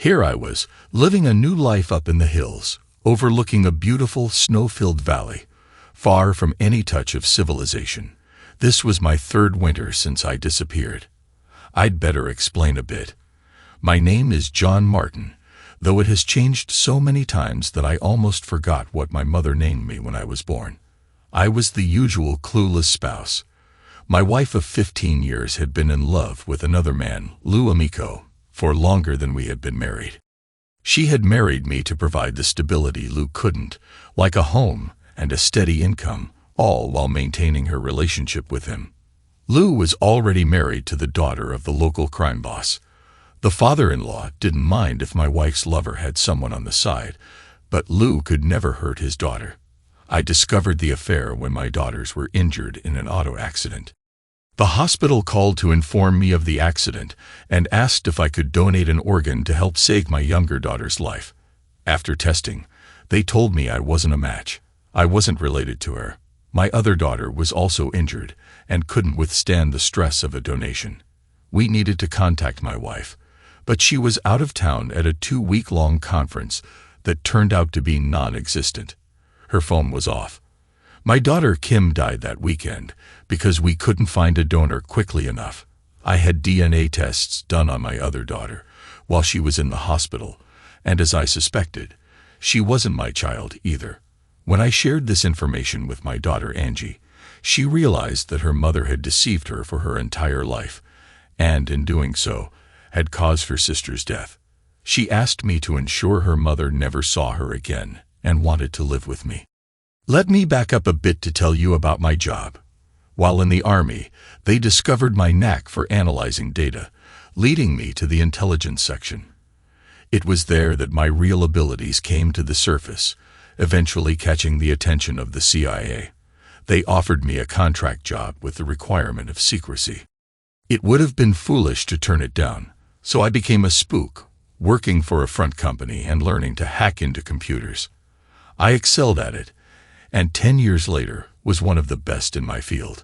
Here I was, living a new life up in the hills, overlooking a beautiful, snow-filled valley, far from any touch of civilization. This was my third winter since I disappeared. I'd better explain a bit. My name is John Martin, though it has changed so many times that I almost forgot what my mother named me when I was born. I was the usual clueless spouse. My wife of 15 years had been in love with another man, Lou Amico, for longer than we had been married. She had married me to provide the stability Lou couldn't, like a home and a steady income, all while maintaining her relationship with him. Lou was already married to the daughter of the local crime boss. The father-in-law didn't mind if my wife's lover had someone on the side, but Lou could never hurt his daughter. I discovered the affair when my daughters were injured in an auto accident. The hospital called to inform me of the accident and asked if I could donate an organ to help save my younger daughter's life. After testing, they told me I wasn't a match. I wasn't related to her. My other daughter was also injured and couldn't withstand the stress of a donation. We needed to contact my wife, but she was out of town at a 2-week-long conference that turned out to be non-existent. Her phone was off. My daughter Kim died that weekend because we couldn't find a donor quickly enough. I had DNA tests done on my other daughter while she was in the hospital, and as I suspected, she wasn't my child either. When I shared this information with my daughter Angie, she realized that her mother had deceived her for her entire life, and in doing so, had caused her sister's death. She asked me to ensure her mother never saw her again and wanted to live with me. Let me back up a bit to tell you about my job. While in the Army, they discovered my knack for analyzing data, leading me to the intelligence section. It was there that my real abilities came to the surface, eventually catching the attention of the CIA. They offered me a contract job with the requirement of secrecy. It would have been foolish to turn it down, so I became a spook, working for a front company and learning to hack into computers. I excelled at it, and 10 years later was one of the best in my field.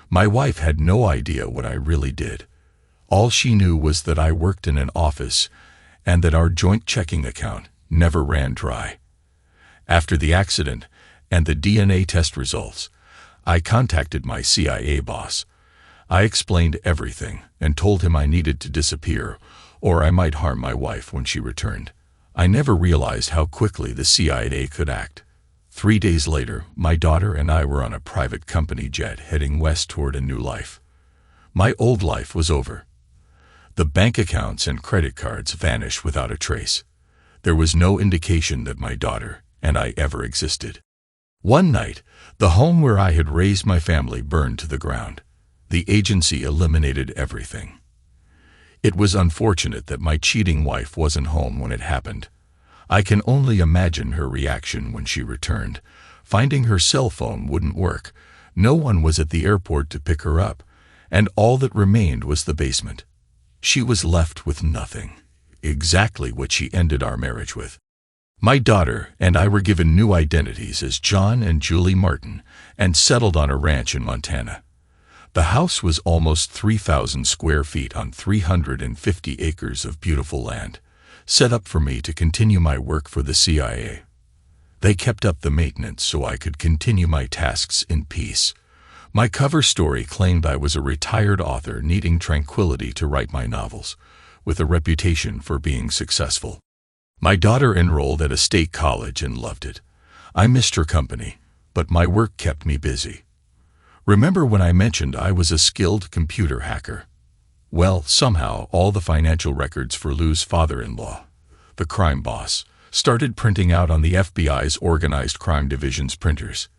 My wife had no idea what I really did. All she knew was that I worked in an office and that our joint checking account never ran dry. After the accident and the DNA test results, I contacted my CIA boss. I explained everything and told him I needed to disappear or I might harm my wife when she returned. I never realized how quickly the CIA could act. 3 days later, my daughter and I were on a private company jet heading west toward a new life. My old life was over. The bank accounts and credit cards vanished without a trace. There was no indication that my daughter and I ever existed. One night, the home where I had raised my family burned to the ground. The agency eliminated everything. It was unfortunate that my cheating wife wasn't home when it happened. I can only imagine her reaction when she returned. Finding her cell phone wouldn't work. No one was at the airport to pick her up, and all that remained was the basement. She was left with nothing, exactly what she ended our marriage with. My daughter and I were given new identities as John and Julie Martin and settled on a ranch in Montana. The house was almost 3,000 square feet on 350 acres of beautiful land, set up for me to continue my work for the CIA. They kept up the maintenance so I could continue my tasks in peace. My cover story claimed I was a retired author needing tranquility to write my novels, with a reputation for being successful. My daughter enrolled at a state college and loved it. I missed her company, but my work kept me busy. Remember when I mentioned I was a skilled computer hacker? Well, somehow all the financial records for Lou's father-in-law, the crime boss, started printing out on the FBI's Organized Crime Division's printers.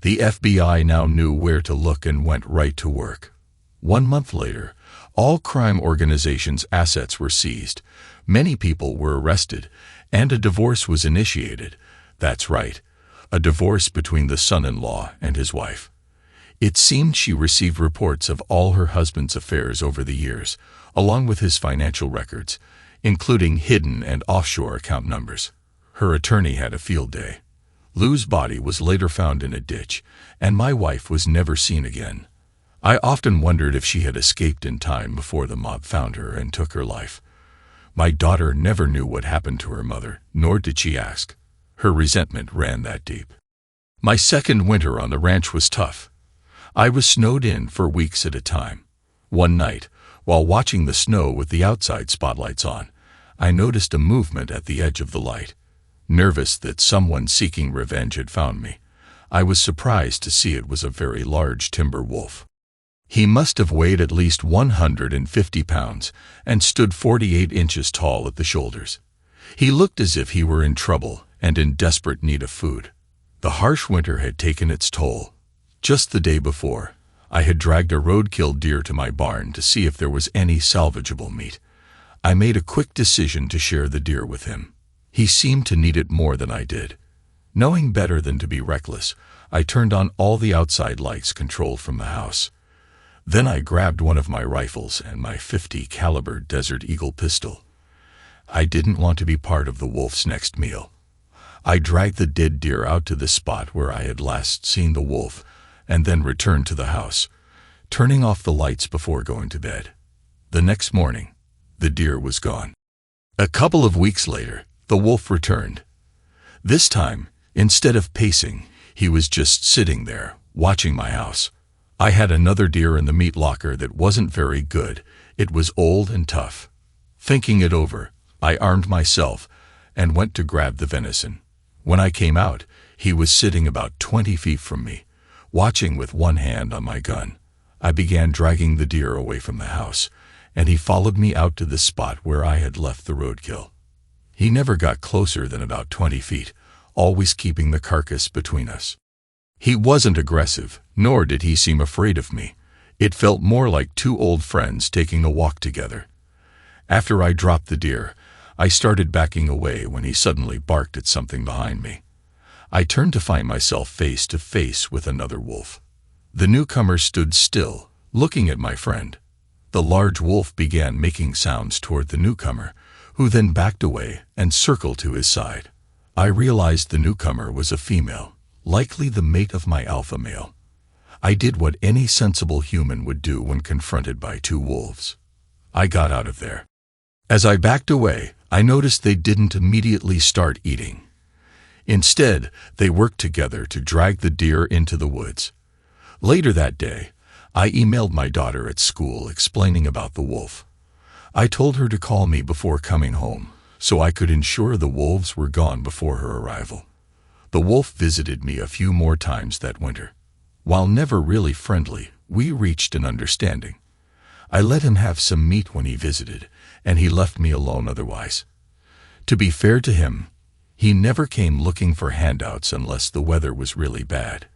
The FBI now knew where to look and went right to work. 1 month later, all crime organizations' assets were seized, many people were arrested, and a divorce was initiated. That's right, a divorce between the son-in-law and his wife. It seemed she received reports of all her husband's affairs over the years, along with his financial records, including hidden and offshore account numbers. Her attorney had a field day. Lou's body was later found in a ditch, and my wife was never seen again. I often wondered if she had escaped in time before the mob found her and took her life. My daughter never knew what happened to her mother, nor did she ask. Her resentment ran that deep. My second winter on the ranch was tough. I was snowed in for weeks at a time. One night, while watching the snow with the outside spotlights on, I noticed a movement at the edge of the light. Nervous that someone seeking revenge had found me, I was surprised to see it was a very large timber wolf. He must have weighed at least 150 pounds and stood 48 inches tall at the shoulders. He looked as if he were in trouble and in desperate need of food. The harsh winter had taken its toll. Just the day before, I had dragged a roadkill deer to my barn to see if there was any salvageable meat. I made a quick decision to share the deer with him. He seemed to need it more than I did. Knowing better than to be reckless, I turned on all the outside lights controlled from the house. Then I grabbed one of my rifles and my .50 caliber Desert Eagle pistol. I didn't want to be part of the wolf's next meal. I dragged the dead deer out to the spot where I had last seen the wolf, and then returned to the house, turning off the lights before going to bed. The next morning, the deer was gone. A couple of weeks later, the wolf returned. This time, instead of pacing, he was just sitting there, watching my house. I had another deer in the meat locker that wasn't very good. It was old and tough. Thinking it over, I armed myself and went to grab the venison. When I came out, he was sitting about 20 feet from me, watching with one hand on my gun. I began dragging the deer away from the house, and he followed me out to the spot where I had left the roadkill. He never got closer than about 20 feet, always keeping the carcass between us. He wasn't aggressive, nor did he seem afraid of me. It felt more like two old friends taking a walk together. After I dropped the deer, I started backing away when he suddenly barked at something behind me. I turned to find myself face to face with another wolf. The newcomer stood still, looking at my friend. The large wolf began making sounds toward the newcomer, who then backed away and circled to his side. I realized the newcomer was a female, likely the mate of my alpha male. I did what any sensible human would do when confronted by two wolves. I got out of there. As I backed away, I noticed they didn't immediately start eating. Instead, they worked together to drag the deer into the woods. Later that day, I emailed my daughter at school explaining about the wolf. I told her to call me before coming home, so I could ensure the wolves were gone before her arrival. The wolf visited me a few more times that winter. While never really friendly, we reached an understanding. I let him have some meat when he visited, and he left me alone otherwise. To be fair to him, he never came looking for handouts unless the weather was really bad,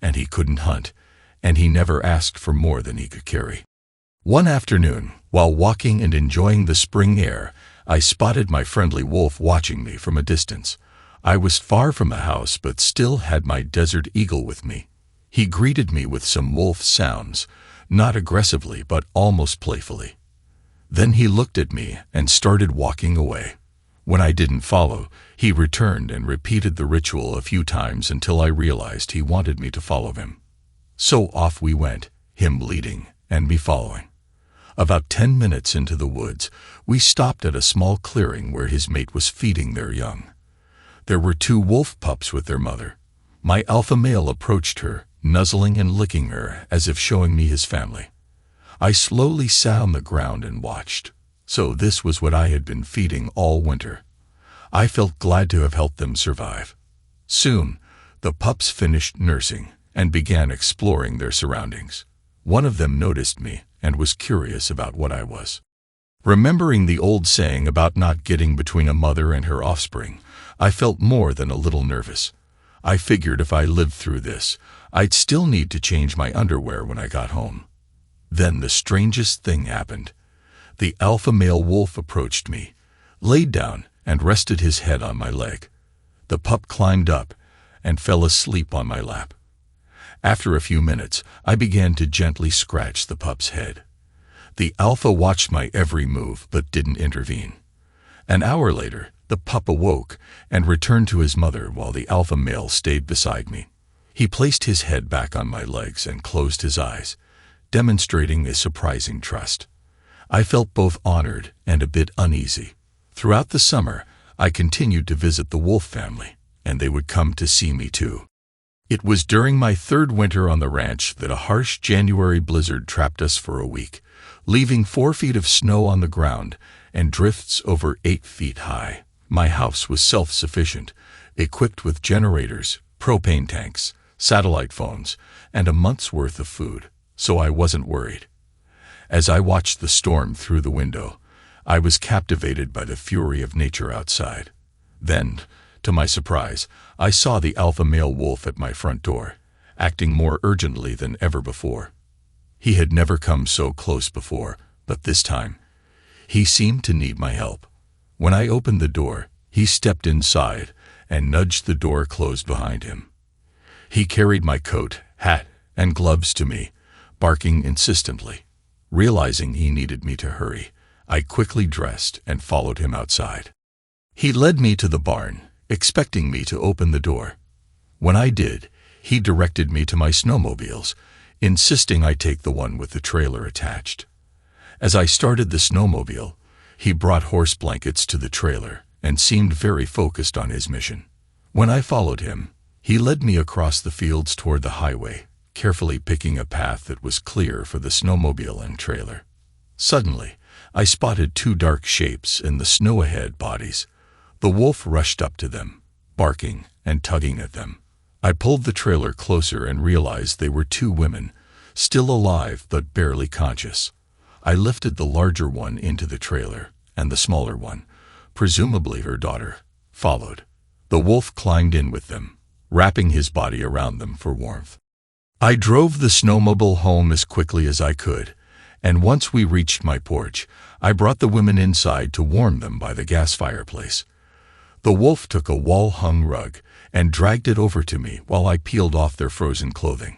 and he couldn't hunt, and he never asked for more than he could carry. One afternoon, while walking and enjoying the spring air, I spotted my friendly wolf watching me from a distance. I was far from the house but still had my Desert Eagle with me. He greeted me with some wolf sounds, not aggressively but almost playfully. Then he looked at me and started walking away. When I didn't follow, he returned and repeated the ritual a few times until I realized he wanted me to follow him. So off we went, him leading and me following. About 10 minutes into the woods, we stopped at a small clearing where his mate was feeding their young. There were two wolf pups with their mother. My alpha male approached her, nuzzling and licking her as if showing me his family. I slowly sat on the ground and watched. So this was what I had been feeding all winter. I felt glad to have helped them survive. Soon, the pups finished nursing and began exploring their surroundings. One of them noticed me and was curious about what I was. Remembering the old saying about not getting between a mother and her offspring, I felt more than a little nervous. I figured if I lived through this, I'd still need to change my underwear when I got home. Then the strangest thing happened. The alpha male wolf approached me, laid down, and rested his head on my leg. The pup climbed up and fell asleep on my lap. After a few minutes, I began to gently scratch the pup's head. The alpha watched my every move but didn't intervene. An hour later, the pup awoke and returned to his mother while the alpha male stayed beside me. He placed his head back on my legs and closed his eyes, demonstrating a surprising trust. I felt both honored and a bit uneasy. Throughout the summer, I continued to visit the wolf family, and they would come to see me too. It was during my third winter on the ranch that a harsh January blizzard trapped us for a week, leaving 4 feet of snow on the ground and drifts over 8 feet high. My house was self-sufficient, equipped with generators, propane tanks, satellite phones, and a month's worth of food, so I wasn't worried. As I watched the storm through the window, I was captivated by the fury of nature outside. Then, to my surprise, I saw the alpha male wolf at my front door, acting more urgently than ever before. He had never come so close before, but this time, he seemed to need my help. When I opened the door, he stepped inside and nudged the door closed behind him. He carried my coat, hat, and gloves to me, barking insistently. Realizing he needed me to hurry, I quickly dressed and followed him outside. He led me to the barn, expecting me to open the door. When I did, he directed me to my snowmobiles, insisting I take the one with the trailer attached. As I started the snowmobile, he brought horse blankets to the trailer and seemed very focused on his mission. When I followed him, he led me across the fields toward the highway, carefully picking a path that was clear for the snowmobile and trailer. Suddenly, I spotted 2 dark shapes in the snow ahead bodies. The wolf rushed up to them, barking and tugging at them. I pulled the trailer closer and realized they were 2 women, still alive but barely conscious. I lifted the larger one into the trailer, and the smaller one, presumably her daughter, followed. The wolf climbed in with them, wrapping his body around them for warmth. I drove the snowmobile home as quickly as I could, and once we reached my porch, I brought the women inside to warm them by the gas fireplace. The wolf took a wall-hung rug and dragged it over to me while I peeled off their frozen clothing.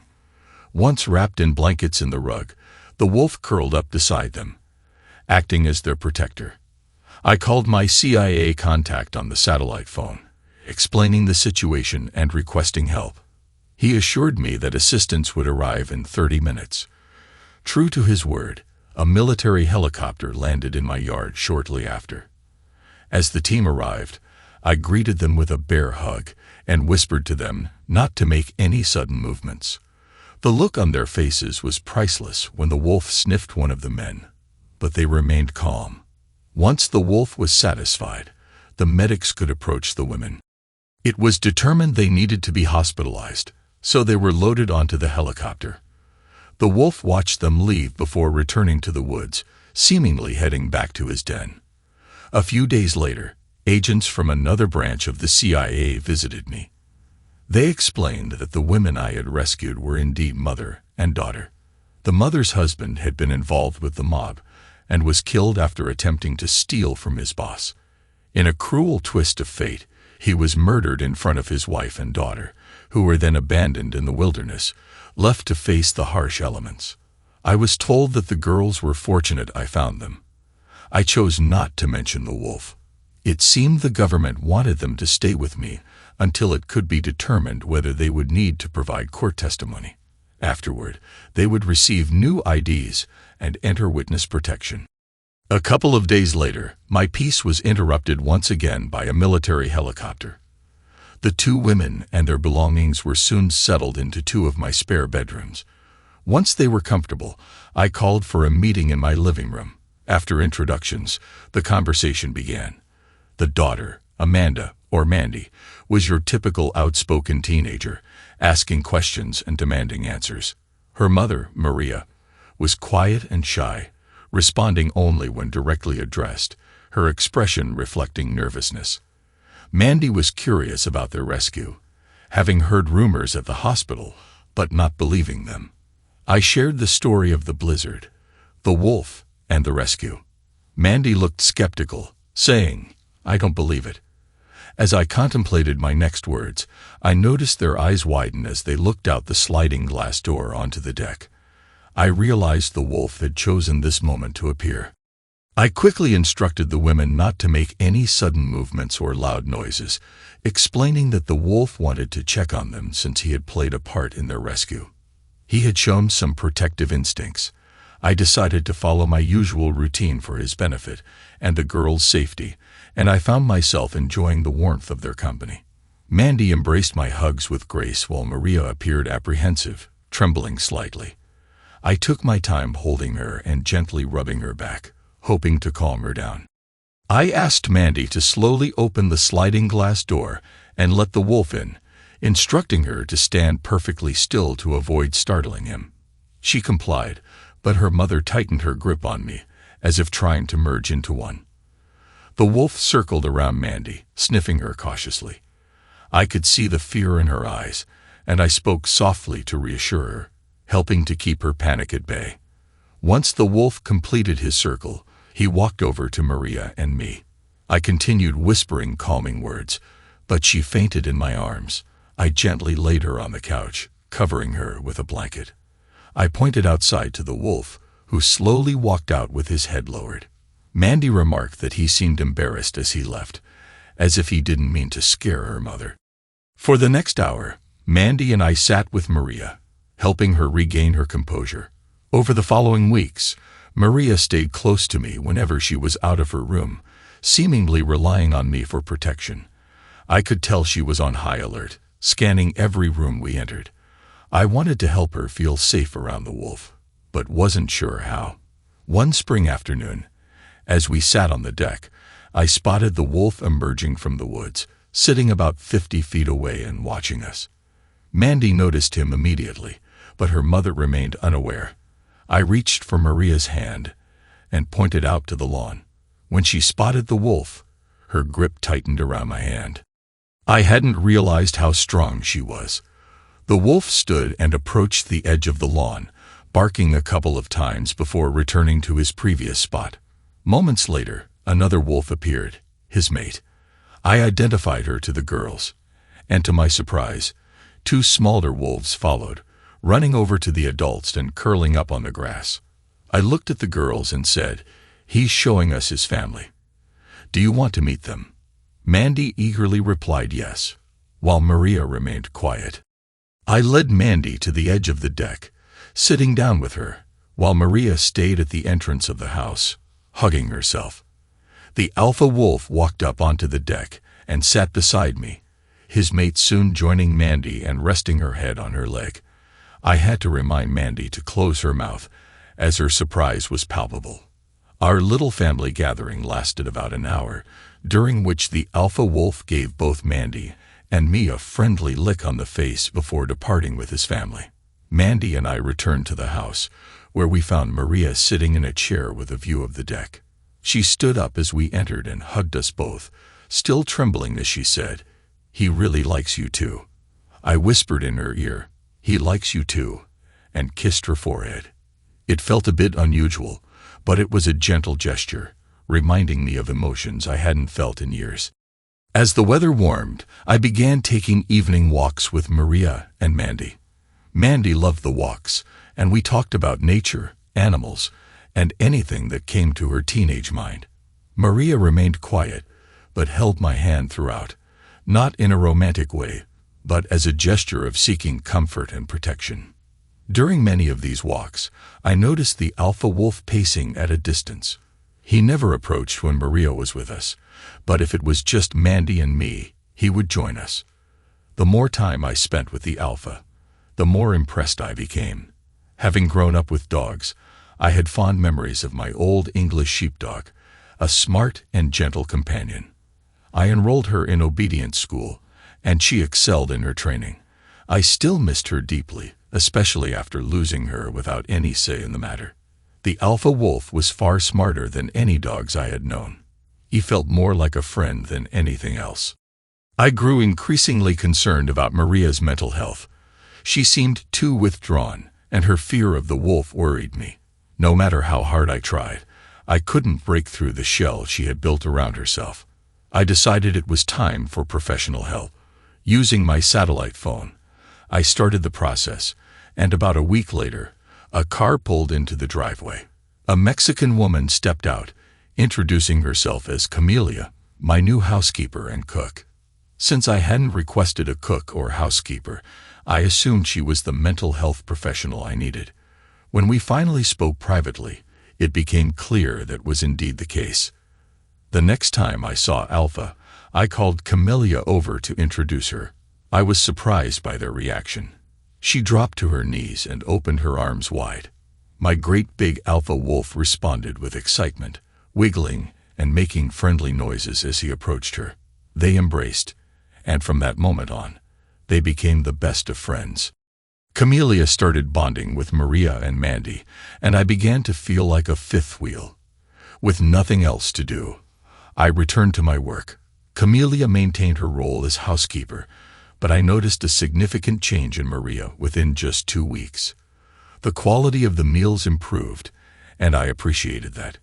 Once wrapped in blankets in the rug, the wolf curled up beside them, acting as their protector. I called my CIA contact on the satellite phone, explaining the situation and requesting help. He assured me that assistance would arrive in 30 minutes. True to his word, a military helicopter landed in my yard shortly after. As the team arrived, I greeted them with a bear hug and whispered to them not to make any sudden movements. The look on their faces was priceless when the wolf sniffed one of the men, but they remained calm. Once the wolf was satisfied, the medics could approach the women. It was determined they needed to be hospitalized, so they were loaded onto the helicopter. The wolf watched them leave before returning to the woods, seemingly heading back to his den. A few days later, agents from another branch of the CIA visited me. They explained that the women I had rescued were indeed mother and daughter. The mother's husband had been involved with the mob and was killed after attempting to steal from his boss. In a cruel twist of fate, he was murdered in front of his wife and daughter, who were then abandoned in the wilderness, left to face the harsh elements. I was told that the girls were fortunate I found them. I chose not to mention the wolf. It seemed the government wanted them to stay with me until it could be determined whether they would need to provide court testimony. Afterward, they would receive new IDs and enter witness protection. A couple of days later, my peace was interrupted once again by a military helicopter. The 2 women and their belongings were soon settled into 2 of my spare bedrooms. Once they were comfortable, I called for a meeting in my living room. After introductions, the conversation began. The daughter, Amanda, or Mandy, was your typical outspoken teenager, asking questions and demanding answers. Her mother, Maria, was quiet and shy, responding only when directly addressed, her expression reflecting nervousness. Mandy was curious about their rescue, having heard rumors at the hospital, but not believing them. I shared the story of the blizzard, the wolf, and the rescue. Mandy looked skeptical, saying, "I don't believe it." As I contemplated my next words, I noticed their eyes widen as they looked out the sliding glass door onto the deck. I realized the wolf had chosen this moment to appear. I quickly instructed the women not to make any sudden movements or loud noises, explaining that the wolf wanted to check on them since he had played a part in their rescue. He had shown some protective instincts. I decided to follow my usual routine for his benefit and the girls' safety, and I found myself enjoying the warmth of their company. Mandy embraced my hugs with grace while Maria appeared apprehensive, trembling slightly. I took my time holding her and gently rubbing her back, hoping to calm her down. I asked Mandy to slowly open the sliding glass door and let the wolf in, instructing her to stand perfectly still to avoid startling him. She complied, but her mother tightened her grip on me, as if trying to merge into one. The wolf circled around Mandy, sniffing her cautiously. I could see the fear in her eyes, and I spoke softly to reassure her, helping to keep her panic at bay. Once the wolf completed his circle, he walked over to Maria and me. I continued whispering calming words, but she fainted in my arms. I gently laid her on the couch, covering her with a blanket. I pointed outside to the wolf, who slowly walked out with his head lowered. Mandy remarked that he seemed embarrassed as he left, as if he didn't mean to scare her mother. For the next hour, Mandy and I sat with Maria, helping her regain her composure. Over the following weeks, Maria stayed close to me whenever she was out of her room, seemingly relying on me for protection. I could tell she was on high alert, scanning every room we entered. I wanted to help her feel safe around the wolf, but wasn't sure how. One spring afternoon, as we sat on the deck, I spotted the wolf emerging from the woods, sitting about 50 feet away and watching us. Mandy noticed him immediately, but her mother remained unaware. I reached for Maria's hand and pointed out to the lawn. When she spotted the wolf, her grip tightened around my hand. I hadn't realized how strong she was. The wolf stood and approached the edge of the lawn, barking a couple of times before returning to his previous spot. Moments later, another wolf appeared, his mate. I identified her to the girls, and to my surprise, 2 smaller wolves followed, running over to the adults and curling up on the grass. I looked at the girls and said, "He's showing us his family. Do you want to meet them?" Mandy eagerly replied yes, while Maria remained quiet. I led Mandy to the edge of the deck, sitting down with her, while Maria stayed at the entrance of the house, hugging herself. The alpha wolf walked up onto the deck and sat beside me, his mate soon joining Mandy and resting her head on her leg. I had to remind Mandy to close her mouth, as her surprise was palpable. Our little family gathering lasted about an hour, during which the alpha wolf gave both Mandy and me a friendly lick on the face before departing with his family. Mandy and I returned to the house, where we found Maria sitting in a chair with a view of the deck. She stood up as we entered and hugged us both, still trembling as she said, "He really likes you too." I whispered in her ear, "He likes you too," and kissed her forehead. It felt a bit unusual, but it was a gentle gesture, reminding me of emotions I hadn't felt in years. As the weather warmed, I began taking evening walks with Maria and Mandy. Mandy loved the walks, and we talked about nature, animals, and anything that came to her teenage mind. Maria remained quiet, but held my hand throughout, not in a romantic way, but as a gesture of seeking comfort and protection. During many of these walks, I noticed the alpha wolf pacing at a distance. He never approached when Maria was with us, but if it was just Mandy and me, he would join us. The more time I spent with the alpha, the more impressed I became. Having grown up with dogs, I had fond memories of my old English sheepdog, a smart and gentle companion. I enrolled her in obedience school, and she excelled in her training. I still missed her deeply, especially after losing her without any say in the matter. The alpha wolf was far smarter than any dogs I had known. He felt more like a friend than anything else. I grew increasingly concerned about Maria's mental health. She seemed too withdrawn, and her fear of the wolf worried me. No matter how hard I tried, I couldn't break through the shell she had built around herself. I decided it was time for professional help. Using my satellite phone, I started the process, and about a week later, a car pulled into the driveway. A Mexican woman stepped out, introducing herself as Camelia, my new housekeeper and cook. Since I hadn't requested a cook or housekeeper, I assumed she was the mental health professional I needed. When we finally spoke privately, it became clear that was indeed the case. The next time I saw Alpha, I called Camellia over to introduce her. I was surprised by their reaction. She dropped to her knees and opened her arms wide. My great big alpha wolf responded with excitement, wiggling and making friendly noises as he approached her. They embraced, and from that moment on, they became the best of friends. Camellia started bonding with Maria and Mandy, and I began to feel like a fifth wheel. With nothing else to do, I returned to my work. Camellia maintained her role as housekeeper, but I noticed a significant change in Maria within just 2 weeks. The quality of the meals improved, and I appreciated that.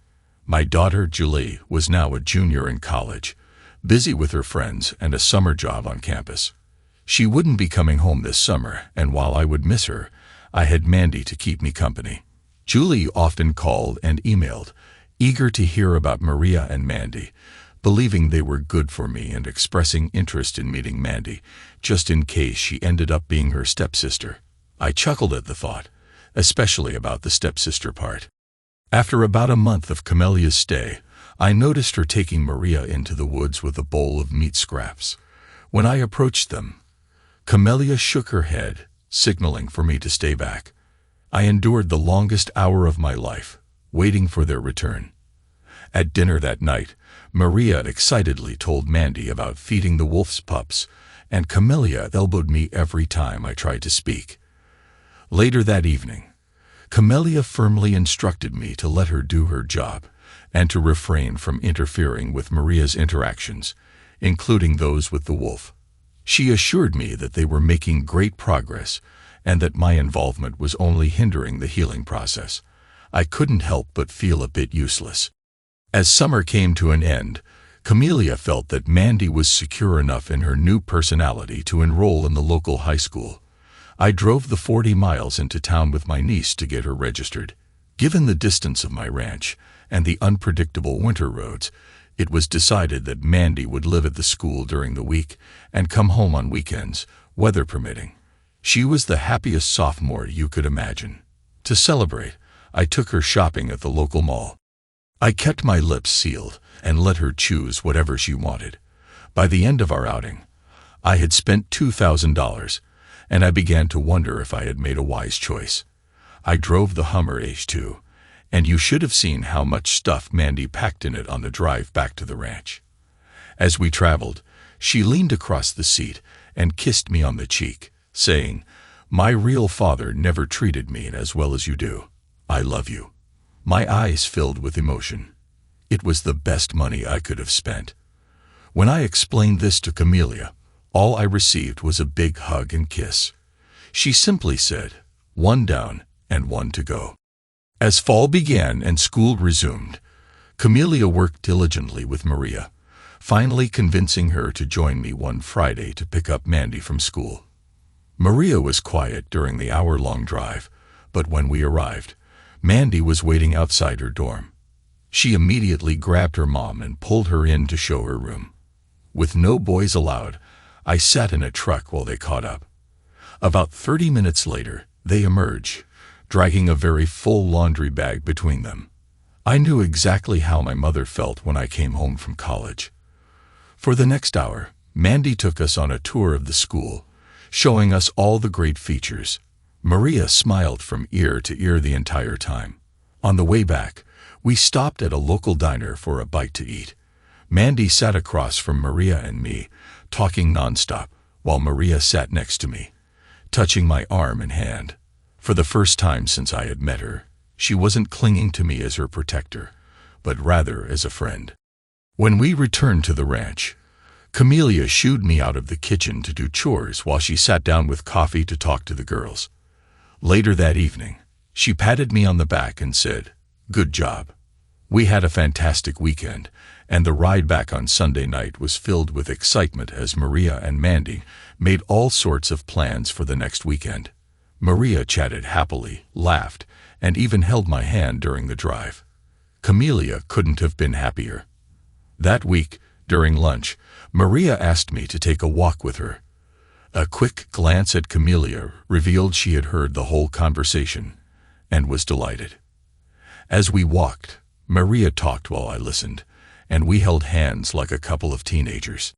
My daughter, Julie, was now a junior in college, busy with her friends and a summer job on campus. She wouldn't be coming home this summer, and while I would miss her, I had Mandy to keep me company. Julie often called and emailed, eager to hear about Maria and Mandy, believing they were good for me and expressing interest in meeting Mandy, just in case she ended up being her stepsister. I chuckled at the thought, especially about the stepsister part. After about a month of Camellia's stay, I noticed her taking Maria into the woods with a bowl of meat scraps. When I approached them, Camellia shook her head, signaling for me to stay back. I endured the longest hour of my life, waiting for their return. At dinner that night, Maria excitedly told Mandy about feeding the wolf's pups, and Camellia elbowed me every time I tried to speak. Later that evening, Camellia firmly instructed me to let her do her job and to refrain from interfering with Maria's interactions, including those with the wolf. She assured me that they were making great progress and that my involvement was only hindering the healing process. I couldn't help but feel a bit useless. As summer came to an end, Camellia felt that Mandy was secure enough in her new personality to enroll in the local high school. I drove the 40 miles into town with my niece to get her registered. Given the distance of my ranch and the unpredictable winter roads, it was decided that Mandy would live at the school during the week and come home on weekends, weather permitting. She was the happiest sophomore you could imagine. To celebrate, I took her shopping at the local mall. I kept my lips sealed and let her choose whatever she wanted. By the end of our outing, I had spent $2,000, and I began to wonder if I had made a wise choice. I drove the Hummer H2, and you should have seen how much stuff Mandy packed in it on the drive back to the ranch. As we traveled, she leaned across the seat and kissed me on the cheek, saying, "My real father never treated me as well as you do. I love you." My eyes filled with emotion. It was the best money I could have spent. When I explained this to Camellia, all I received was a big hug and kiss. She simply said, "One down and one to go." As fall began and school resumed, Camellia worked diligently with Maria, finally convincing her to join me one Friday to pick up Mandy from school. Maria was quiet during the hour-long drive, but when we arrived, Mandy was waiting outside her dorm. She immediately grabbed her mom and pulled her in to show her room. With no boys allowed, I sat in a truck while they caught up. About 30 minutes later, they emerged, dragging a very full laundry bag between them. I knew exactly how my mother felt when I came home from college. For the next hour, Mandy took us on a tour of the school, showing us all the great features. Maria smiled from ear to ear the entire time. On the way back, we stopped at a local diner for a bite to eat. Mandy sat across from Maria and me, talking nonstop, while Maria sat next to me, touching my arm and hand. For the first time since I had met her, she wasn't clinging to me as her protector, but rather as a friend. When we returned to the ranch, Camellia shooed me out of the kitchen to do chores while she sat down with coffee to talk to the girls. Later that evening, she patted me on the back and said, "Good job." We had a fantastic weekend, and the ride back on Sunday night was filled with excitement as Maria and Mandy made all sorts of plans for the next weekend. Maria chatted happily, laughed, and even held my hand during the drive. Camellia couldn't have been happier. That week, during lunch, Maria asked me to take a walk with her. A quick glance at Camellia revealed she had heard the whole conversation and was delighted. As we walked, Maria talked while I listened, and we held hands like a couple of teenagers.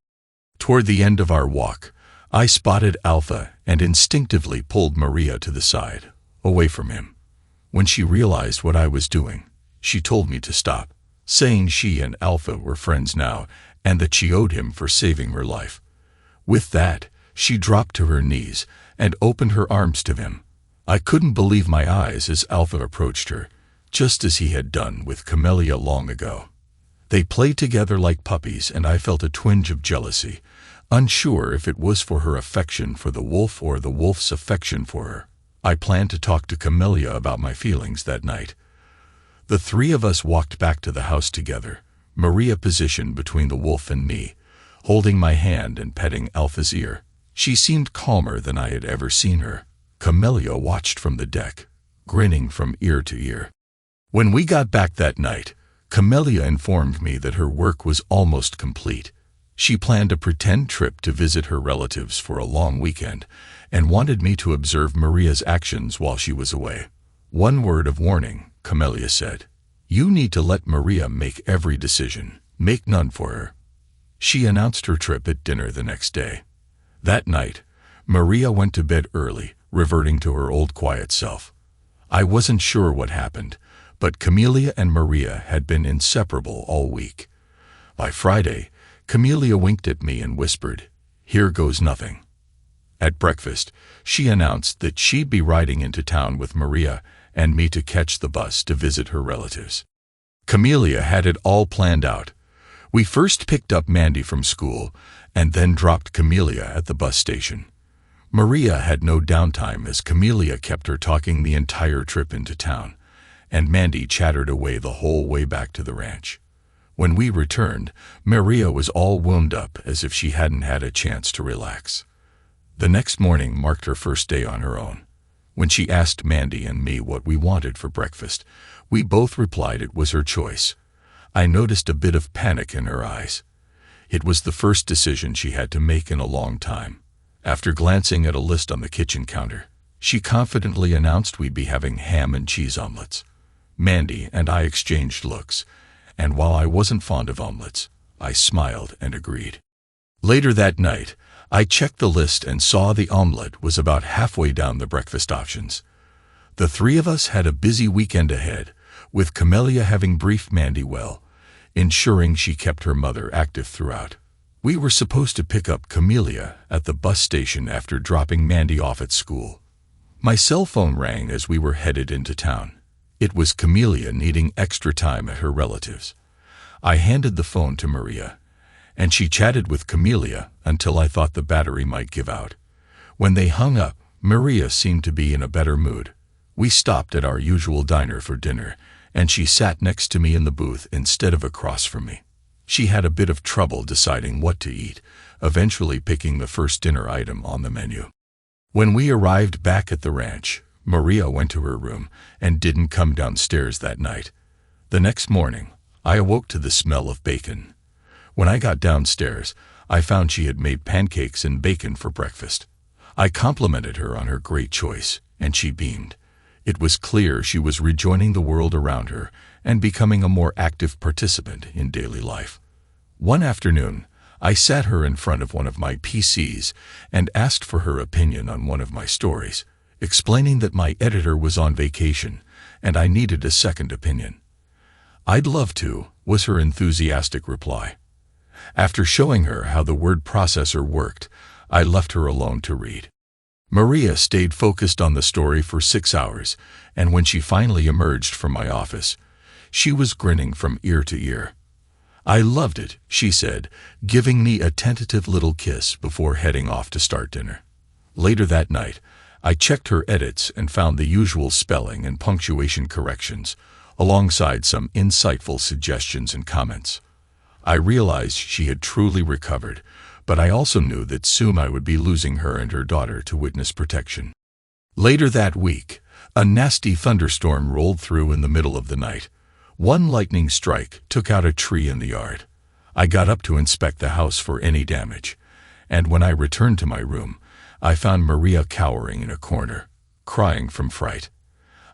Toward the end of our walk, I spotted Alpha and instinctively pulled Maria to the side, away from him. When she realized what I was doing, she told me to stop, saying she and Alpha were friends now and that she owed him for saving her life. With that, she dropped to her knees and opened her arms to him. I couldn't believe my eyes as Alpha approached her, just as he had done with Camellia long ago. They played together like puppies, and I felt a twinge of jealousy, unsure if it was for her affection for the wolf or the wolf's affection for her. I planned to talk to Camellia about my feelings that night. The three of us walked back to the house together, Maria positioned between the wolf and me, holding my hand and petting Alpha's ear. She seemed calmer than I had ever seen her. Camellia watched from the deck, grinning from ear to ear. When we got back that night, Camellia informed me that her work was almost complete. She planned a pretend trip to visit her relatives for a long weekend and wanted me to observe Maria's actions while she was away. "One word of warning," Camellia said. "You need to let Maria make every decision, make none for her." She announced her trip at dinner the next day. That night, Maria went to bed early, reverting to her old quiet self. I wasn't sure what happened, but Camellia and Maria had been inseparable all week. By Friday, Camellia winked at me and whispered, "Here goes nothing." At breakfast, she announced that she'd be riding into town with Maria and me to catch the bus to visit her relatives. Camellia had it all planned out. We first picked up Mandy from school and then dropped Camellia at the bus station. Maria had no downtime as Camellia kept her talking the entire trip into town, and Mandy chattered away the whole way back to the ranch. When we returned, Maria was all wound up as if she hadn't had a chance to relax. The next morning marked her first day on her own. When she asked Mandy and me what we wanted for breakfast, we both replied it was her choice. I noticed a bit of panic in her eyes. It was the first decision she had to make in a long time. After glancing at a list on the kitchen counter, she confidently announced we'd be having ham and cheese omelets. Mandy and I exchanged looks, and while I wasn't fond of omelets, I smiled and agreed. Later that night, I checked the list and saw the omelet was about halfway down the breakfast options. The three of us had a busy weekend ahead, with Camellia having briefed Mandy well, ensuring she kept her mother active throughout. We were supposed to pick up Camellia at the bus station after dropping Mandy off at school. My cell phone rang as we were headed into town. It was Camellia needing extra time at her relatives. I handed the phone to Maria, and she chatted with Camellia until I thought the battery might give out. When they hung up, Maria seemed to be in a better mood. We stopped at our usual diner for dinner, and she sat next to me in the booth instead of across from me. She had a bit of trouble deciding what to eat, eventually picking the first dinner item on the menu. When we arrived back at the ranch, Maria went to her room and didn't come downstairs that night. The next morning, I awoke to the smell of bacon. When I got downstairs, I found she had made pancakes and bacon for breakfast. I complimented her on her great choice, and she beamed. It was clear she was rejoining the world around her and becoming a more active participant in daily life. One afternoon, I sat her in front of one of my PCs and asked for her opinion on one of my stories, explaining that my editor was on vacation and I needed a second opinion. "I'd love to," was her enthusiastic reply. After showing her how the word processor worked, I left her alone to read. Maria stayed focused on the story for 6 hours, and when she finally emerged from my office, she was grinning from ear to ear. "I loved it," she said, giving me a tentative little kiss before heading off to start dinner. Later that night, I checked her edits and found the usual spelling and punctuation corrections, alongside some insightful suggestions and comments. I realized she had truly recovered, but I also knew that soon I would be losing her and her daughter to witness protection. Later that week, a nasty thunderstorm rolled through in the middle of the night. One lightning strike took out a tree in the yard. I got up to inspect the house for any damage, and when I returned to my room, I found Maria cowering in a corner, crying from fright.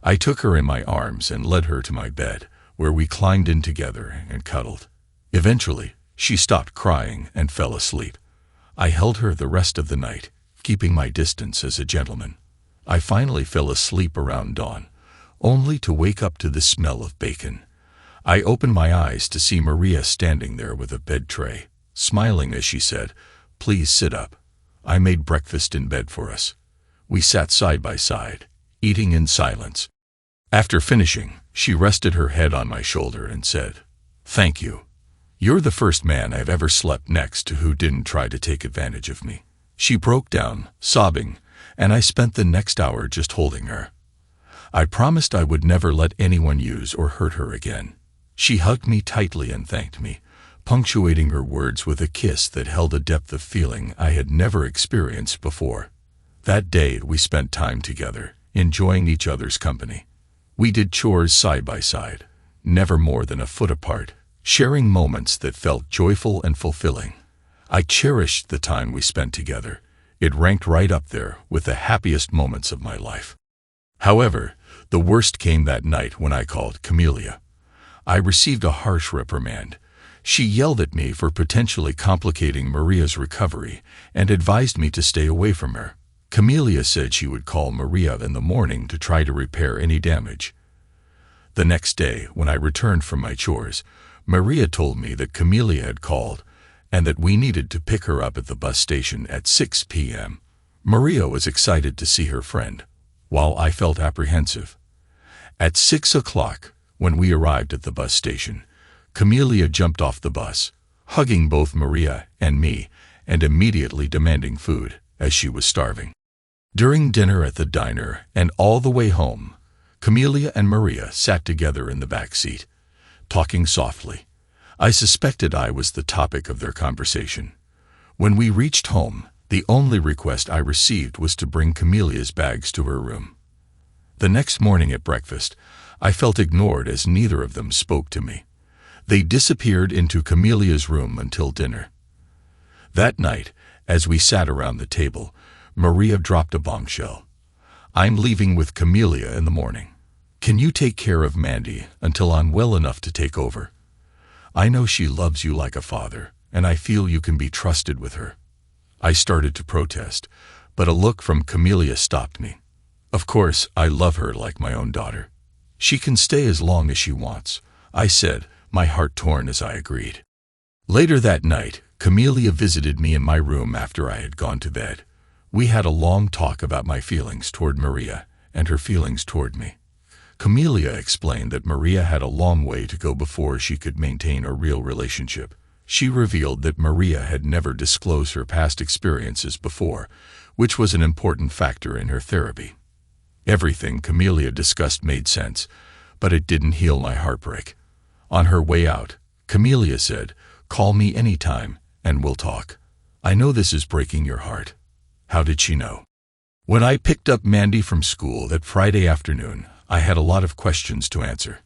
I took her in my arms and led her to my bed, where we climbed in together and cuddled. Eventually, she stopped crying and fell asleep. I held her the rest of the night, keeping my distance as a gentleman. I finally fell asleep around dawn, only to wake up to the smell of bacon. I opened my eyes to see Maria standing there with a bed tray, smiling as she said, "Please sit up. I made breakfast in bed for us." We sat side by side, eating in silence. After finishing, she rested her head on my shoulder and said, "Thank you. You're the first man I've ever slept next to who didn't try to take advantage of me." She broke down, sobbing, and I spent the next hour just holding her. I promised I would never let anyone use or hurt her again. She hugged me tightly and thanked me, punctuating her words with a kiss that held a depth of feeling I had never experienced before. That day we spent time together, enjoying each other's company. We did chores side by side, never more than a foot apart, sharing moments that felt joyful and fulfilling. I cherished the time we spent together. It ranked right up there with the happiest moments of my life. However, the worst came that night when I called Camellia. I received a harsh reprimand. She yelled at me for potentially complicating Maria's recovery and advised me to stay away from her. Camellia said she would call Maria in the morning to try to repair any damage. The next day, when I returned from my chores, Maria told me that Camellia had called and that we needed to pick her up at the bus station at 6 p.m. Maria was excited to see her friend, while I felt apprehensive. At 6 o'clock, when we arrived at the bus station, Camellia jumped off the bus, hugging both Maria and me, and immediately demanding food, as she was starving. During dinner at the diner and all the way home, Camellia and Maria sat together in the back seat, talking softly. I suspected I was the topic of their conversation. When we reached home, the only request I received was to bring Camelia's bags to her room. The next morning at breakfast, I felt ignored as neither of them spoke to me. They disappeared into Camelia's room until dinner. That night, as we sat around the table, Maria dropped a bombshell. "I'm leaving with Camellia in the morning. Can you take care of Mandy until I'm well enough to take over? I know she loves you like a father, and I feel you can be trusted with her." I started to protest, but a look from Camellia stopped me. "Of course, I love her like my own daughter. She can stay as long as she wants," I said, my heart torn as I agreed. Later that night, Camellia visited me in my room after I had gone to bed. We had a long talk about my feelings toward Maria and her feelings toward me. Camellia explained that Maria had a long way to go before she could maintain a real relationship. She revealed that Maria had never disclosed her past experiences before, which was an important factor in her therapy. Everything Camellia discussed made sense, but it didn't heal my heartbreak. On her way out, Camellia said, "Call me anytime, and we'll talk. I know this is breaking your heart." How did she know? When I picked up Mandy from school that Friday afternoon, I had a lot of questions to answer.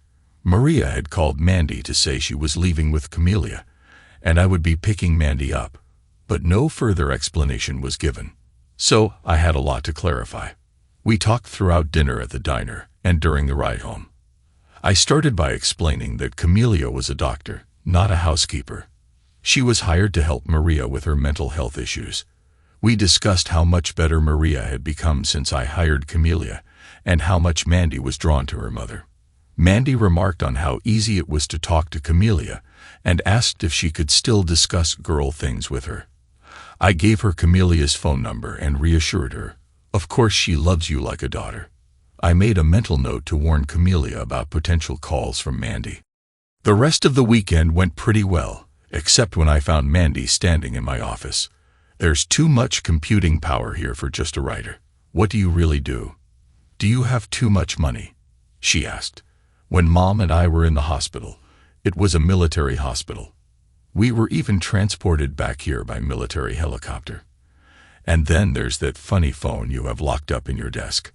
Maria had called Mandy to say she was leaving with Camellia, and I would be picking Mandy up, but no further explanation was given. So I had a lot to clarify. We talked throughout dinner at the diner and during the ride home. I started by explaining that Camellia was a doctor, not a housekeeper. She was hired to help Maria with her mental health issues. We discussed how much better Maria had become since I hired Camellia, and how much Mandy was drawn to her mother. Mandy remarked on how easy it was to talk to Camellia, and asked if she could still discuss girl things with her. I gave her Camelia's phone number and reassured her, "Of course she loves you like a daughter." I made a mental note to warn Camellia about potential calls from Mandy. The rest of the weekend went pretty well, except when I found Mandy standing in my office. "There's too much computing power here for just a writer. What do you really do? Do you have too much money?" she asked. When Mom and I were in the hospital, it was a military hospital. We were even transported back here by military helicopter. And then there's that funny phone you have locked up in your desk.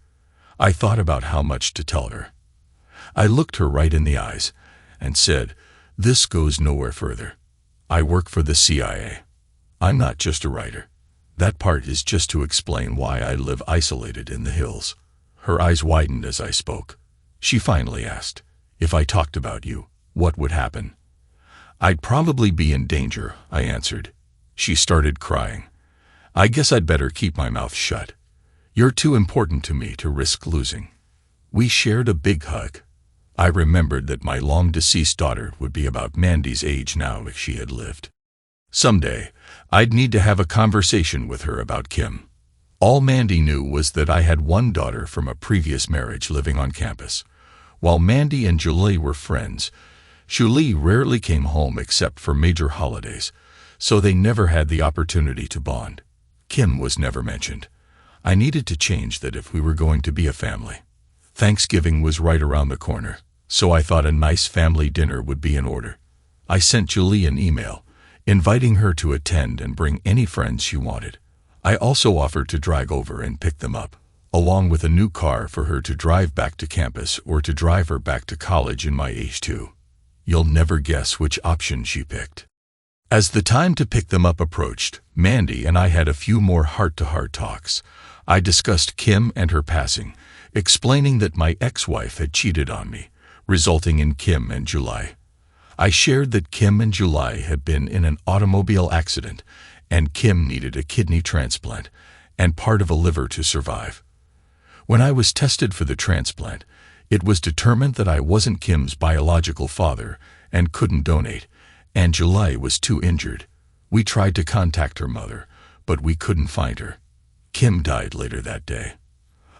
I thought about how much to tell her. I looked her right in the eyes and said, "This goes nowhere further. I work for the CIA. I'm not just a writer. That part is just to explain why I live isolated in the hills." Her eyes widened as I spoke. She finally asked, "If I talked about you, what would happen?" "I'd probably be in danger," I answered. She started crying. "I guess I'd better keep my mouth shut. You're too important to me to risk losing." We shared a big hug. I remembered that my long-deceased daughter would be about Mandy's age now if she had lived. Someday, I'd need to have a conversation with her about Kim. All Mandy knew was that I had one daughter from a previous marriage living on campus. While Mandy and Julie were friends, Julie rarely came home except for major holidays, so they never had the opportunity to bond. Kim was never mentioned. I needed to change that if we were going to be a family. Thanksgiving was right around the corner, so I thought a nice family dinner would be in order. I sent Julie an email, inviting her to attend and bring any friends she wanted. I also offered to drive over and pick them up, along with a new car for her to drive back to campus or to drive her back to college in my H2. You'll never guess which option she picked. As the time to pick them up approached, Mandy and I had a few more heart-to-heart talks. I discussed Kim and her passing, explaining that my ex-wife had cheated on me, resulting in Kim and July. I shared that Kim and July had been in an automobile accident, and Kim needed a kidney transplant and part of a liver to survive. When I was tested for the transplant, it was determined that I wasn't Kim's biological father and couldn't donate, and July was too injured. We tried to contact her mother, but we couldn't find her. Kim died later that day.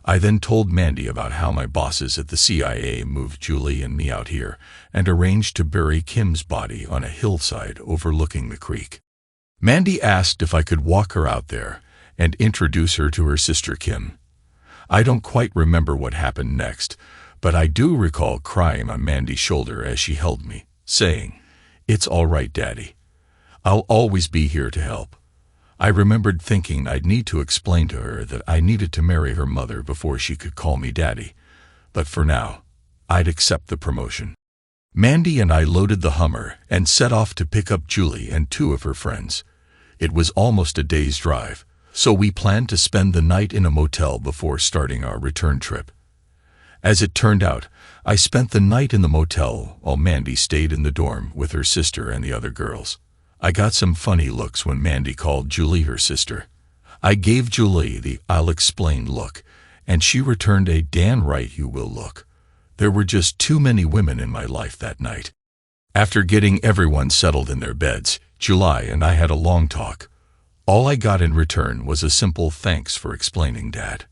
I then told Mandy about how my bosses at the CIA moved Julie and me out here and arranged to bury Kim's body on a hillside overlooking the creek. Mandy asked if I could walk her out there and introduce her to her sister Kim. I don't quite remember what happened next, but I do recall crying on Mandy's shoulder as she held me, saying, "It's all right, Daddy. I'll always be here to help." I remembered thinking I'd need to explain to her that I needed to marry her mother before she could call me Daddy, but for now, I'd accept the promotion. Mandy and I loaded the Hummer and set off to pick up Julie and two of her friends. It was almost a day's drive, so we planned to spend the night in a motel before starting our return trip. As it turned out, I spent the night in the motel while Mandy stayed in the dorm with her sister and the other girls. I got some funny looks when Mandy called Julie her sister. I gave Julie the "I'll explain" look, and she returned a "Dan right you will" look. There were just too many women in my life that night. After getting everyone settled in their beds, July and I had a long talk. All I got in return was a simple "thanks for explaining, Dad."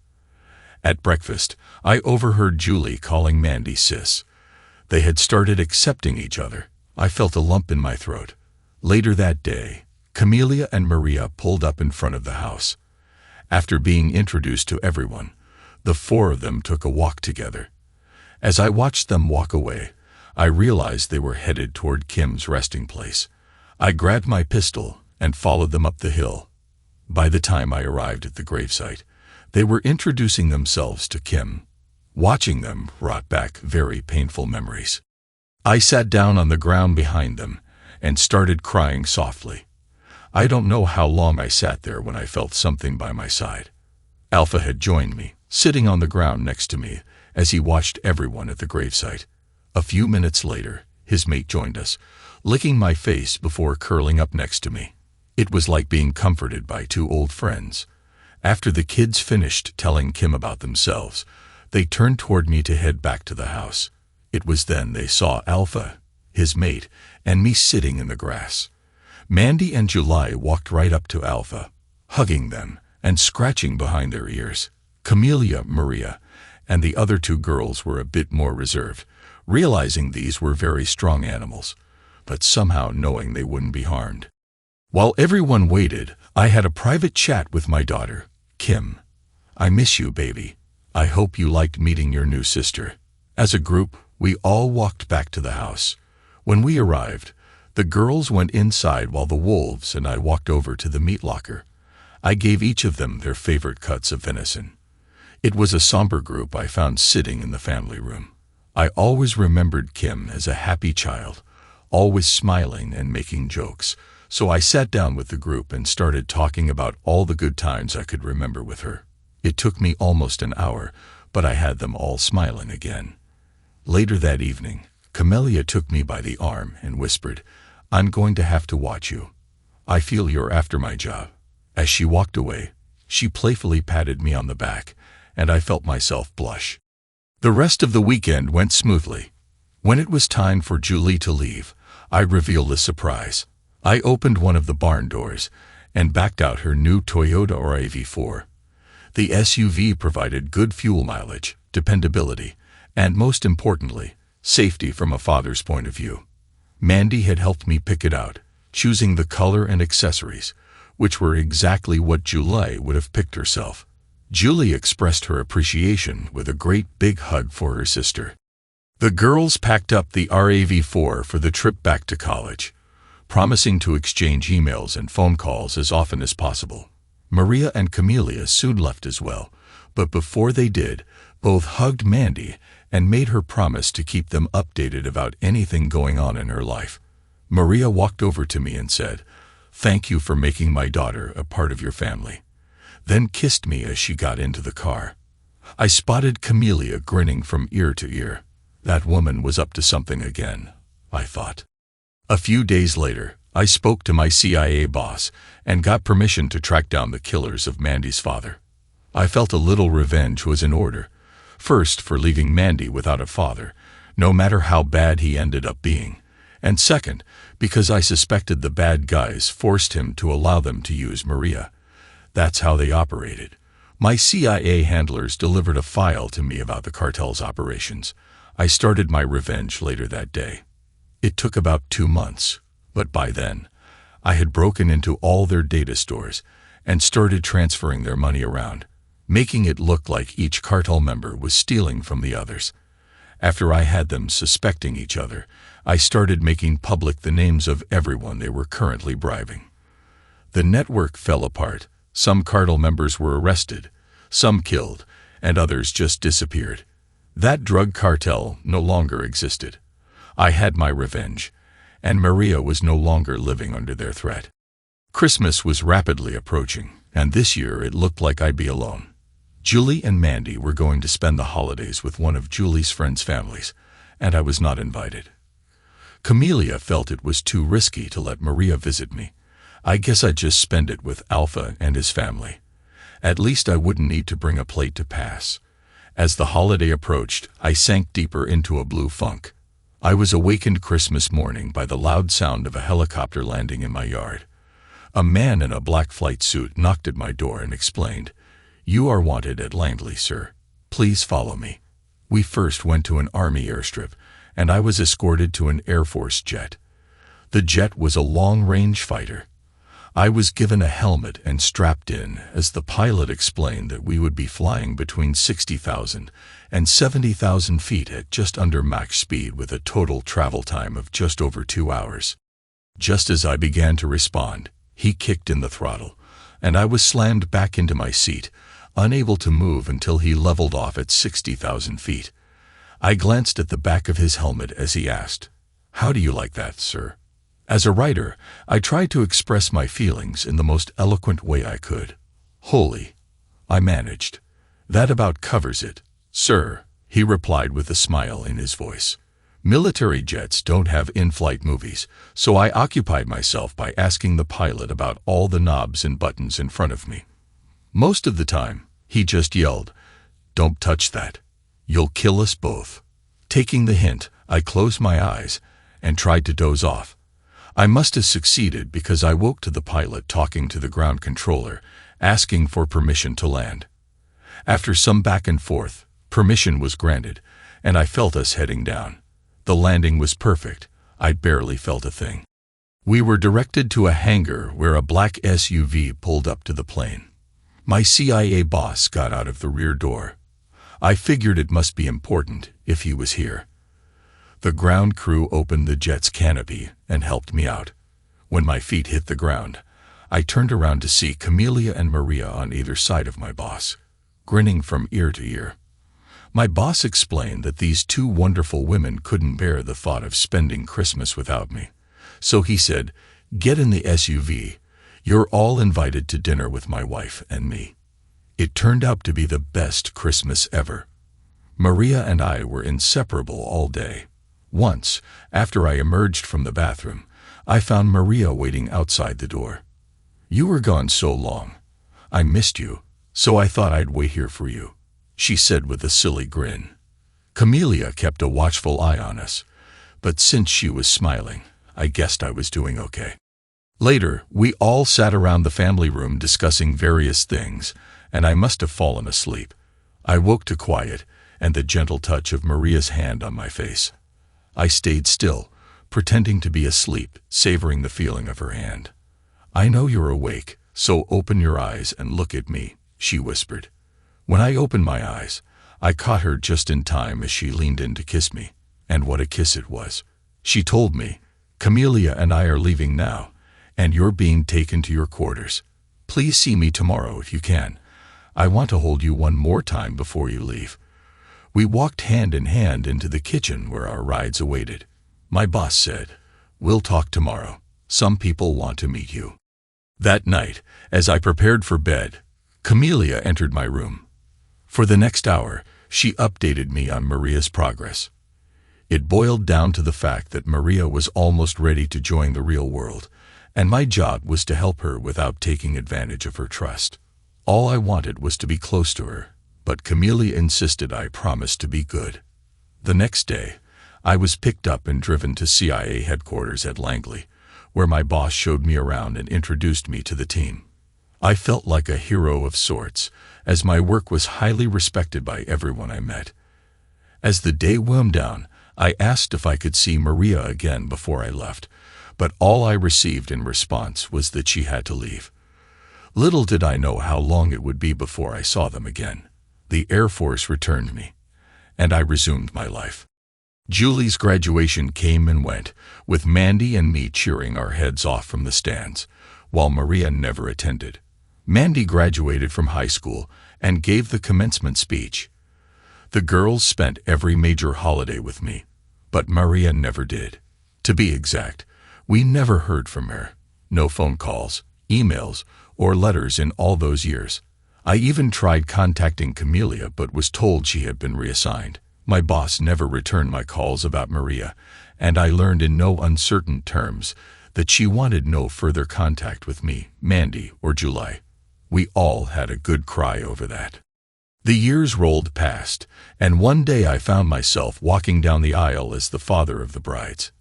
At breakfast, I overheard Julie calling Mandy sis. They had started accepting each other. I felt a lump in my throat. Later that day, Camelia and Maria pulled up in front of the house. After being introduced to everyone, the four of them took a walk together. As I watched them walk away, I realized they were headed toward Kim's resting place. I grabbed my pistol and followed them up the hill. By the time I arrived at the gravesite, they were introducing themselves to Kim. Watching them brought back very painful memories. I sat down on the ground behind them and started crying softly. I don't know how long I sat there when I felt something by my side. Alpha had joined me, sitting on the ground next to me as he watched everyone at the gravesite. A few minutes later, his mate joined us, licking my face before curling up next to me. It was like being comforted by two old friends. After the kids finished telling Kim about themselves, they turned toward me to head back to the house. It was then they saw Alpha, his mate, and me sitting in the grass. Mandy and July walked right up to Alpha, hugging them and scratching behind their ears. Camelia, Maria, and the other two girls were a bit more reserved, realizing these were very strong animals, but somehow knowing they wouldn't be harmed. While everyone waited, I had a private chat with my daughter, Kim. "I miss you, baby. I hope you liked meeting your new sister." As a group, we all walked back to the house. When we arrived, the girls went inside while the wolves and I walked over to the meat locker. I gave each of them their favorite cuts of venison. It was a somber group I found sitting in the family room. I always remembered Kim as a happy child, always smiling and making jokes, so I sat down with the group and started talking about all the good times I could remember with her. It took me almost an hour, but I had them all smiling again. Later that evening, Camelia took me by the arm and whispered, I'm going to have to watch you. I feel you're after my job." As she walked away, she playfully patted me on the back, and I felt myself blush. The rest of the weekend went smoothly. When it was time for Julie to leave, I revealed a surprise. I opened one of the barn doors and backed out her new Toyota RAV4. The SUV provided good fuel mileage, dependability, and most importantly, safety from a father's point of view. Mandy had helped me pick it out, choosing the color and accessories, which were exactly what Julie would have picked herself. Julie expressed her appreciation with a great big hug for her sister. The girls packed up the RAV4 for the trip back to college, promising to exchange emails and phone calls as often as possible. Maria and Camelia soon left as well, but before they did, both hugged Mandy and made her promise to keep them updated about anything going on in her life. Maria walked over to me and said, "Thank you for making my daughter a part of your family," then kissed me as she got into the car. I spotted Camelia grinning from ear to ear. That woman was up to something again, I thought. A few days later, I spoke to my CIA boss and got permission to track down the killers of Mandy's father. I felt a little revenge was in order. First, for leaving Mandy without a father, no matter how bad he ended up being. And second, because I suspected the bad guys forced him to allow them to use Maria. That's how they operated. My CIA handlers delivered a file to me about the cartel's operations. I started my revenge later that day. It took about 2 months, but by then, I had broken into all their data stores and started transferring their money around, making it look like each cartel member was stealing from the others. After I had them suspecting each other, I started making public the names of everyone they were currently bribing. The network fell apart. Some cartel members were arrested, some killed, and others just disappeared. That drug cartel no longer existed. I had my revenge, and Maria was no longer living under their threat. Christmas was rapidly approaching, and this year it looked like I'd be alone. Julie and Mandy were going to spend the holidays with one of Julie's friends' families, and I was not invited. Camelia felt it was too risky to let Maria visit me. I guess I'd just spend it with Alpha and his family. At least I wouldn't need to bring a plate to pass. As the holiday approached, I sank deeper into a blue funk. I was awakened Christmas morning by the loud sound of a helicopter landing in my yard. A man in a black flight suit knocked at my door and explained, "You are wanted at Langley, sir. Please follow me." We first went to an Army airstrip, and I was escorted to an Air Force jet. The jet was a long-range fighter. I was given a helmet and strapped in as the pilot explained that we would be flying between 60,000 and 70,000 feet at just under Mach speed with a total travel time of just over 2 hours. Just as I began to respond, he kicked in the throttle, and I was slammed back into my seat, unable to move until he leveled off at 60,000 feet. I glanced at the back of his helmet as he asked, "How do you like that, sir?" As a writer, I tried to express my feelings in the most eloquent way I could. "Holy," I managed. "That about covers it, sir," he replied with a smile in his voice. Military jets don't have in-flight movies, so I occupied myself by asking the pilot about all the knobs and buttons in front of me. Most of the time, he just yelled, "Don't touch that. You'll kill us both." Taking the hint, I closed my eyes and tried to doze off. I must have succeeded because I woke to the pilot talking to the ground controller, asking for permission to land. After some back and forth, permission was granted, and I felt us heading down. The landing was perfect. I barely felt a thing. We were directed to a hangar where a black SUV pulled up to the plane. My CIA boss got out of the rear door. I figured it must be important if he was here. The ground crew opened the jet's canopy and helped me out. When my feet hit the ground, I turned around to see Camelia and Maria on either side of my boss, grinning from ear to ear. My boss explained that these two wonderful women couldn't bear the thought of spending Christmas without me. So he said, "Get in the SUV. You're all invited to dinner with my wife and me." It turned out to be the best Christmas ever. Maria and I were inseparable all day. Once, after I emerged from the bathroom, I found Maria waiting outside the door. "You were gone so long. I missed you, so I thought I'd wait here for you," she said with a silly grin. Camelia kept a watchful eye on us, but since she was smiling, I guessed I was doing okay. Later, we all sat around the family room discussing various things, and I must have fallen asleep. I woke to quiet and the gentle touch of Maria's hand on my face. I stayed still, pretending to be asleep, savoring the feeling of her hand. "I know you're awake, so open your eyes and look at me," she whispered. When I opened my eyes, I caught her just in time as she leaned in to kiss me, and what a kiss it was. She told me, "Camelia and I are leaving now, and you're being taken to your quarters. Please see me tomorrow if you can. I want to hold you one more time before you leave." We walked hand in hand into the kitchen where our rides awaited. My boss said, "We'll talk tomorrow. Some people want to meet you." That night, as I prepared for bed, Camelia entered my room. For the next hour, she updated me on Maria's progress. It boiled down to the fact that Maria was almost ready to join the real world, and my job was to help her without taking advantage of her trust. All I wanted was to be close to her, but Camelia insisted I promise to be good. The next day, I was picked up and driven to CIA headquarters at Langley, where my boss showed me around and introduced me to the team. I felt like a hero of sorts, as my work was highly respected by everyone I met. As the day wound down, I asked if I could see Maria again before I left, but all I received in response was that she had to leave. Little did I know how long it would be before I saw them again. The Air Force returned me, and I resumed my life. Julie's graduation came and went, with Mandy and me cheering our heads off from the stands, while Maria never attended. Mandy graduated from high school and gave the commencement speech. The girls spent every major holiday with me, but Maria never did. To be exact, we never heard from her. No phone calls, emails, or letters in all those years. I even tried contacting Camelia but was told she had been reassigned. My boss never returned my calls about Maria, and I learned in no uncertain terms that she wanted no further contact with me, Mandy, or July. We all had a good cry over that. The years rolled past, and one day I found myself walking down the aisle as the father of the brides.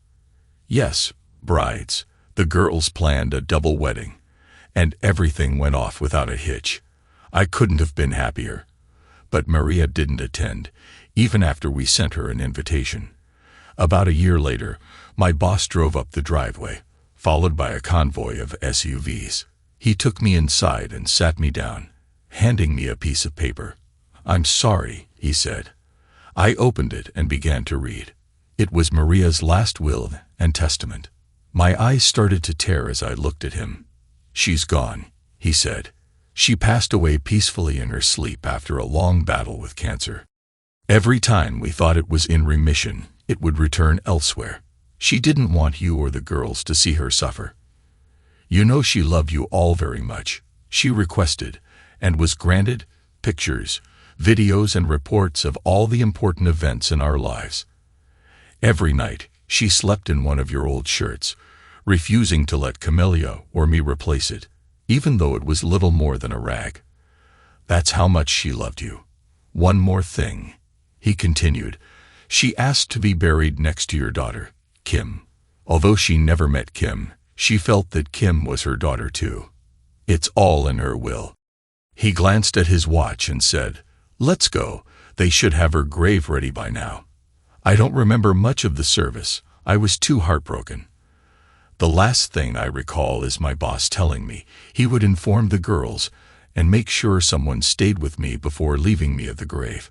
Yes, brides. The girls planned a double wedding, and everything went off without a hitch. I couldn't have been happier. But Maria didn't attend, even after we sent her an invitation. About a year later, my boss drove up the driveway, followed by a convoy of SUVs. He took me inside and sat me down, handing me a piece of paper. "I'm sorry," he said. I opened it and began to read. It was Maria's last will and testament. My eyes started to tear as I looked at him. "She's gone," he said. "She passed away peacefully in her sleep after a long battle with cancer. Every time we thought it was in remission, it would return elsewhere. She didn't want you or the girls to see her suffer. You know she loved you all very much. She requested, and was granted, pictures, videos and reports of all the important events in our lives. Every night, she slept in one of your old shirts, refusing to let Camelia or me replace it, even though it was little more than a rag. That's how much she loved you. One more thing," he continued. "She asked to be buried next to your daughter, Kim. Although she never met Kim, she felt that Kim was her daughter too. It's all in her will." He glanced at his watch and said, "Let's go. They should have her grave ready by now." I don't remember much of the service. I was too heartbroken. The last thing I recall is my boss telling me he would inform the girls and make sure someone stayed with me before leaving me at the grave.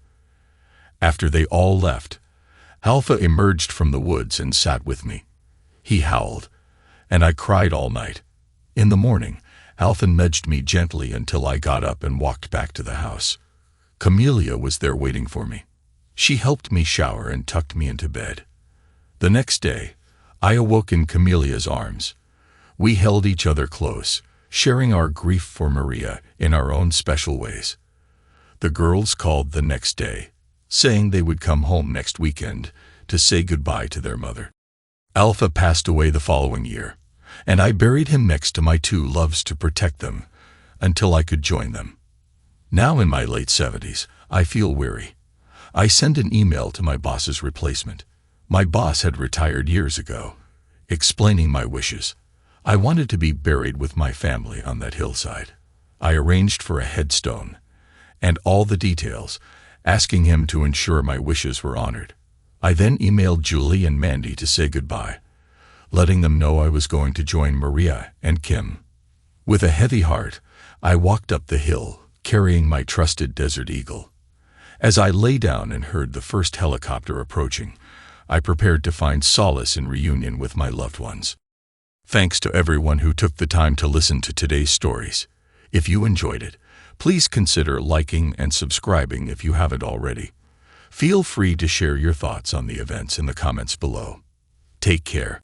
After they all left, Alpha emerged from the woods and sat with me. He howled, and I cried all night. In the morning, Alpha nudged me gently until I got up and walked back to the house. Camelia was there waiting for me. She helped me shower and tucked me into bed. The next day, I awoke in Camelia's arms. We held each other close, sharing our grief for Maria in our own special ways. The girls called the next day, saying they would come home next weekend to say goodbye to their mother. Alpha passed away the following year, and I buried him next to my two loves to protect them until I could join them. Now in my late 70s, I feel weary. I send an email to my boss's replacement. My boss had retired years ago, explaining my wishes. I wanted to be buried with my family on that hillside. I arranged for a headstone and all the details, asking him to ensure my wishes were honored. I then emailed Julie and Mandy to say goodbye, letting them know I was going to join Maria and Kim. With a heavy heart, I walked up the hill, carrying my trusted desert eagle. As I lay down and heard the first helicopter approaching, I prepared to find solace in reunion with my loved ones. Thanks to everyone who took the time to listen to today's stories. If you enjoyed it, please consider liking and subscribing if you haven't already. Feel free to share your thoughts on the events in the comments below. Take care.